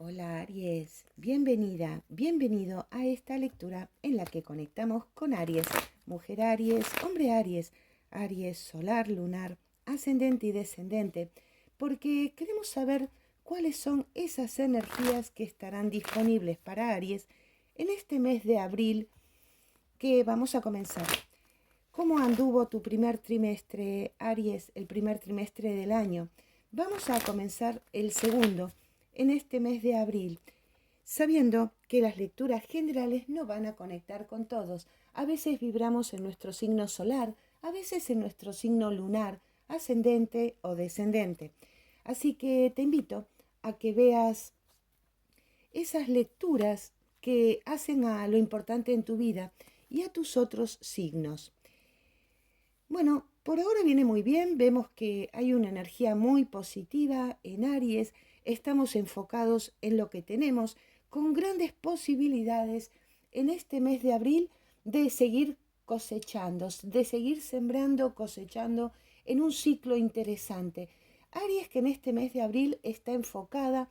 Hola Aries, bienvenida, bienvenido a esta lectura en la que conectamos con Aries, mujer Aries, hombre Aries, Aries solar, lunar, ascendente y descendente, porque queremos saber cuáles son esas energías que estarán disponibles para Aries en este mes de abril que vamos a comenzar. ¿Cómo anduvo tu primer trimestre, Aries, el primer trimestre del año? Vamos a comenzar el segundo en este mes de abril, sabiendo que las lecturas generales no van a conectar con todos. A veces vibramos en nuestro signo solar, a veces en nuestro signo lunar, ascendente o descendente. Así que te invito a que veas esas lecturas que hacen a lo importante en tu vida y a tus otros signos. Bueno, por ahora viene muy bien, vemos que hay una energía muy positiva en Aries, estamos enfocados en lo que tenemos, con grandes posibilidades en este mes de abril de seguir cosechando, de seguir sembrando, cosechando en un ciclo interesante. Aries que en este mes de abril está enfocado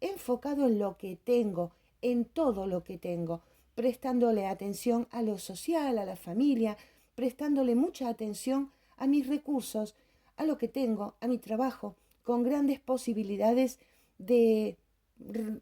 en lo que tengo, en todo lo que tengo, prestándole atención a lo social, a la familia, prestándole mucha atención a mis recursos, a lo que tengo, a mi trabajo, con grandes posibilidades de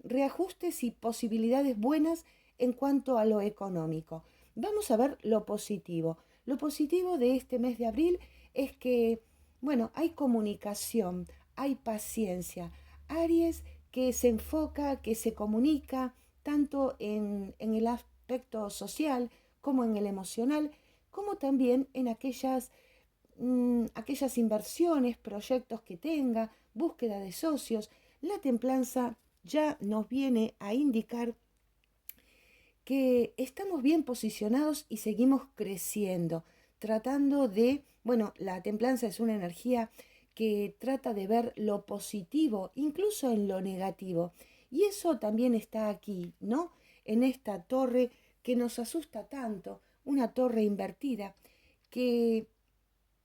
reajustes y posibilidades buenas en cuanto a lo económico. Vamos a ver lo positivo. Lo positivo de este mes de abril es que, bueno, hay comunicación, hay paciencia. Aries que se enfoca, que se comunica tanto en el aspecto social como en el emocional, como también en aquellas inversiones, proyectos que tenga, búsqueda de socios. La templanza ya nos viene a indicar que estamos bien posicionados y seguimos creciendo, tratando de, bueno, la templanza es una energía que trata de ver lo positivo, incluso en lo negativo. Y eso también está aquí, ¿no? En esta torre que nos asusta tanto, una torre invertida, que,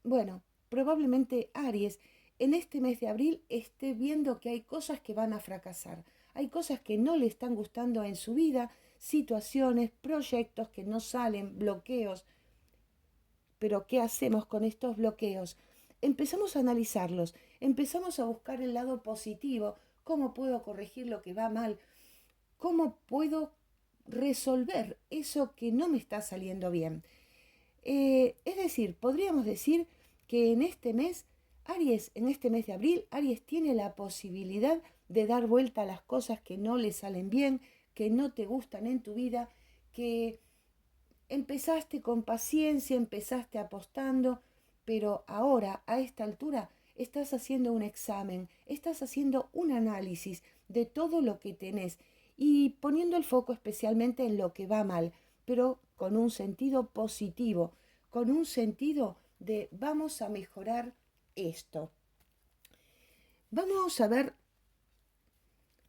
bueno, probablemente Aries en este mes de abril esté viendo que hay cosas que van a fracasar, hay cosas que no le están gustando en su vida, situaciones, proyectos que no salen, bloqueos. Pero ¿qué hacemos con estos bloqueos? Empezamos a analizarlos, empezamos a buscar el lado positivo, cómo puedo corregir lo que va mal, cómo puedo resolver eso que no me está saliendo bien. Es decir, podríamos decir que en este mes, Aries, en este mes de abril, Aries tiene la posibilidad de dar vuelta a las cosas que no le salen bien, que no te gustan en tu vida, que empezaste con paciencia, empezaste apostando, pero ahora, a esta altura, estás haciendo un examen, estás haciendo un análisis de todo lo que tenés y poniendo el foco especialmente en lo que va mal, pero con un sentido positivo, con un sentido de vamos a mejorar esto. Vamos a ver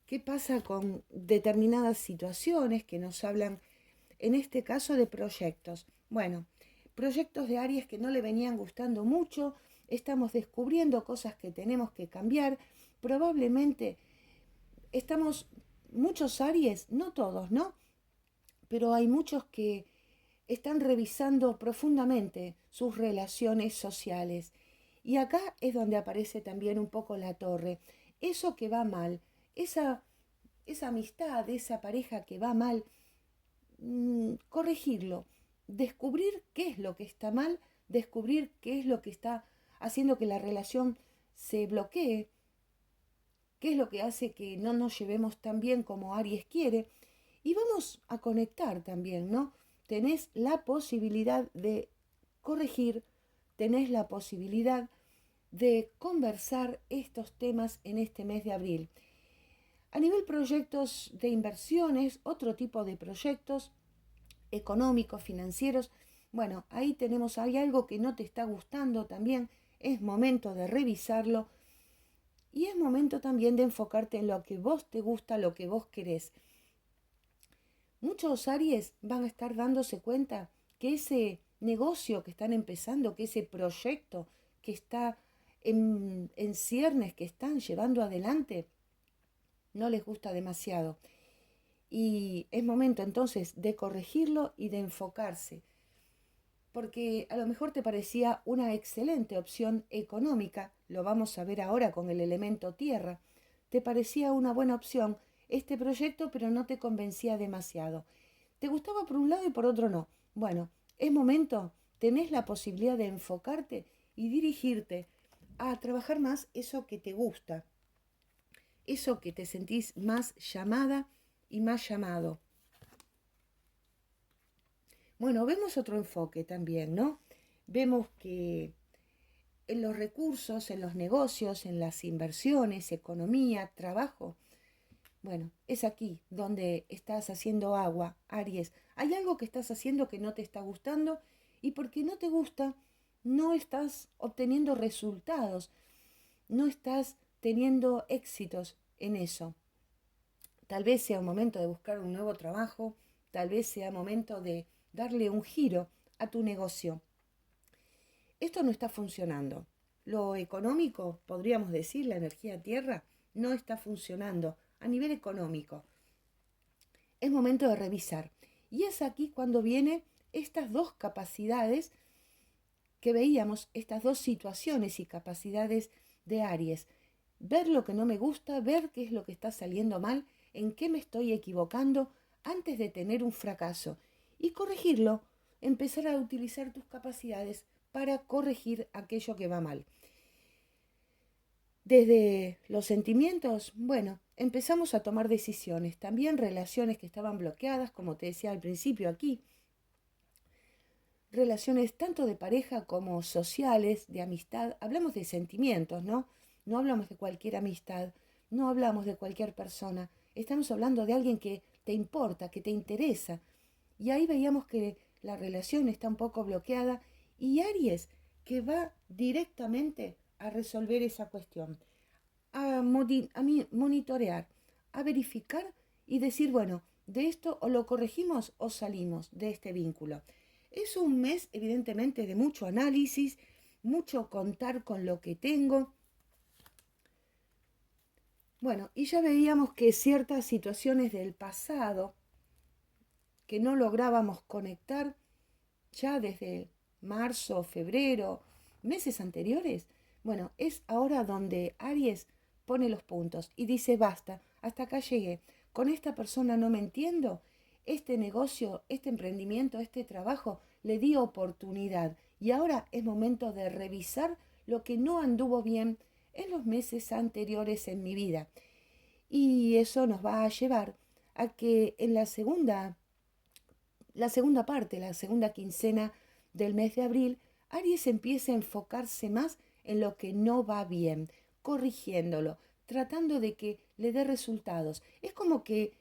qué pasa con determinadas situaciones que nos hablan, en este caso, de proyectos. Bueno, proyectos de Aries que no le venían gustando mucho, estamos descubriendo cosas que tenemos que cambiar, probablemente estamos, muchos Aries, no todos, ¿no? Pero hay muchos que están revisando profundamente sus relaciones sociales. Y acá es donde aparece también un poco la torre. Eso que va mal, esa, esa amistad, esa pareja que va mal, corregirlo, descubrir qué es lo que está mal, descubrir qué es lo que está haciendo que la relación se bloquee, qué es lo que hace que no nos llevemos tan bien como Aries quiere. Y vamos a conectar también, ¿no? Tenés la posibilidad de corregir, tenés la posibilidad de conversar estos temas en este mes de abril. A nivel proyectos de inversiones, otro tipo de proyectos económicos, financieros, bueno, ahí tenemos, hay algo que no te está gustando también, es momento de revisarlo y es momento también de enfocarte en lo que vos te gusta, lo que vos querés. Muchos Aries van a estar dándose cuenta que ese negocio que están empezando, que ese proyecto que está en ciernes, que están llevando adelante, no les gusta demasiado. Y es momento entonces de corregirlo y de enfocarse, porque a lo mejor te parecía una excelente opción económica, lo vamos a ver ahora con el elemento tierra, te parecía una buena opción este proyecto, pero no te convencía demasiado. Te gustaba por un lado y por otro no. Bueno, es momento, tenés la posibilidad de enfocarte y dirigirte a trabajar más eso que te gusta, eso que te sentís más llamada y más llamado. Bueno, vemos otro enfoque también, ¿no? Vemos que en los recursos, en los negocios, en las inversiones, economía, trabajo, bueno, es aquí donde estás haciendo agua, Aries. Hay algo que estás haciendo que no te está gustando y porque no te gusta, no estás obteniendo resultados, no estás teniendo éxitos en eso. Tal vez sea un momento de buscar un nuevo trabajo, tal vez sea momento de darle un giro a tu negocio. Esto no está funcionando. Lo económico, podríamos decir, la energía tierra, no está funcionando a nivel económico. Es momento de revisar. Y es aquí cuando vienen estas dos capacidades que veíamos, estas dos situaciones y capacidades de Aries. Ver lo que no me gusta, ver qué es lo que está saliendo mal, en qué me estoy equivocando antes de tener un fracaso. Y corregirlo, empezar a utilizar tus capacidades para corregir aquello que va mal. Desde los sentimientos, bueno, empezamos a tomar decisiones, también relaciones que estaban bloqueadas, como te decía al principio aquí, relaciones tanto de pareja como sociales, de amistad, hablamos de sentimientos, ¿no? No hablamos de cualquier amistad, no hablamos de cualquier persona, estamos hablando de alguien que te importa, que te interesa. Y ahí veíamos que la relación está un poco bloqueada y Aries que va directamente a resolver esa cuestión, a monitorear, a verificar y decir, bueno, de esto o lo corregimos o salimos de este vínculo. Es un mes evidentemente de mucho análisis, mucho contar con lo que tengo. Bueno, y ya veíamos que ciertas situaciones del pasado que no lográbamos conectar ya desde marzo, febrero, meses anteriores, bueno, es ahora donde Aries pone los puntos y dice, basta, hasta acá llegué, con esta persona no me entiendo, este negocio, este emprendimiento, este trabajo, le di oportunidad y ahora es momento de revisar lo que no anduvo bien en los meses anteriores en mi vida. Y eso nos va a llevar a que en la segunda parte, la segunda quincena del mes de abril, Aries empieza a enfocarse más en lo que no va bien, corrigiéndolo, tratando de que le dé resultados. Es como que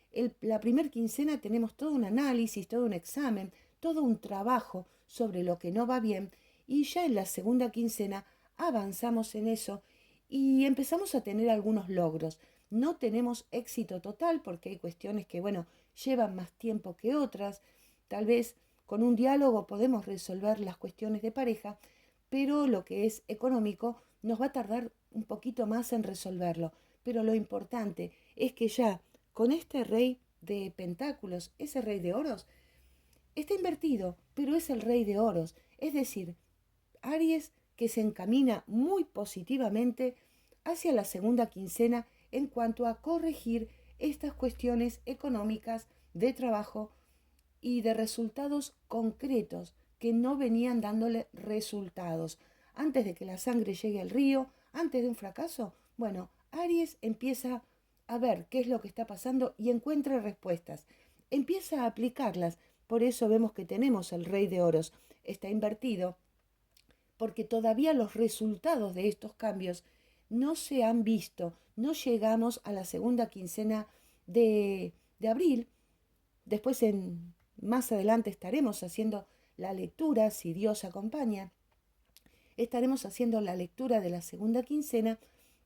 la primer quincena tenemos todo un análisis, todo un examen, todo un trabajo sobre lo que no va bien y ya en la segunda quincena avanzamos en eso y empezamos a tener algunos logros. No tenemos éxito total porque hay cuestiones que, bueno, llevan más tiempo que otras. Tal vez con un diálogo podemos resolver las cuestiones de pareja, pero lo que es económico nos va a tardar un poquito más en resolverlo. Pero lo importante es que ya con este rey de pentáculos, ese rey de oros, está invertido, pero es el rey de oros. Es decir, Aries que se encamina muy positivamente hacia la segunda quincena en cuanto a corregir estas cuestiones económicas de trabajo y de resultados concretos que no venían dándole resultados. Antes de que la sangre llegue al río, antes de un fracaso, bueno, Aries empieza a ver qué es lo que está pasando y encuentra respuestas. Empieza a aplicarlas. Por eso vemos que tenemos el rey de oros. Está invertido porque todavía los resultados de estos cambios no se han visto. No llegamos a la segunda quincena de abril. Después más adelante estaremos haciendo la lectura, si Dios acompaña. Estaremos haciendo la lectura de la segunda quincena,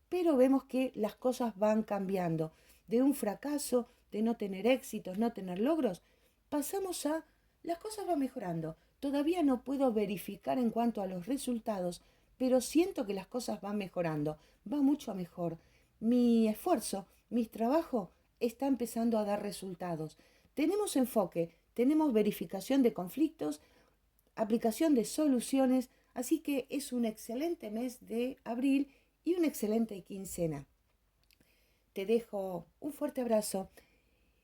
pero vemos que las cosas van cambiando. De un fracaso, de no tener éxitos, no tener logros, pasamos a las cosas van mejorando. Todavía no puedo verificar en cuanto a los resultados, pero siento que las cosas van mejorando, va mucho mejor. Mi esfuerzo Mi trabajo está empezando a dar resultados. Tenemos enfoque, tenemos verificación de conflictos, aplicación de soluciones, así que es un excelente mes de abril y una excelente quincena. Te dejo un fuerte abrazo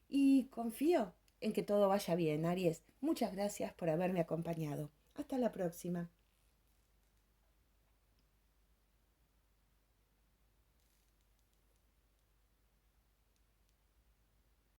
y confío en que todo vaya bien, Aries. Muchas gracias por haberme acompañado. Hasta la próxima.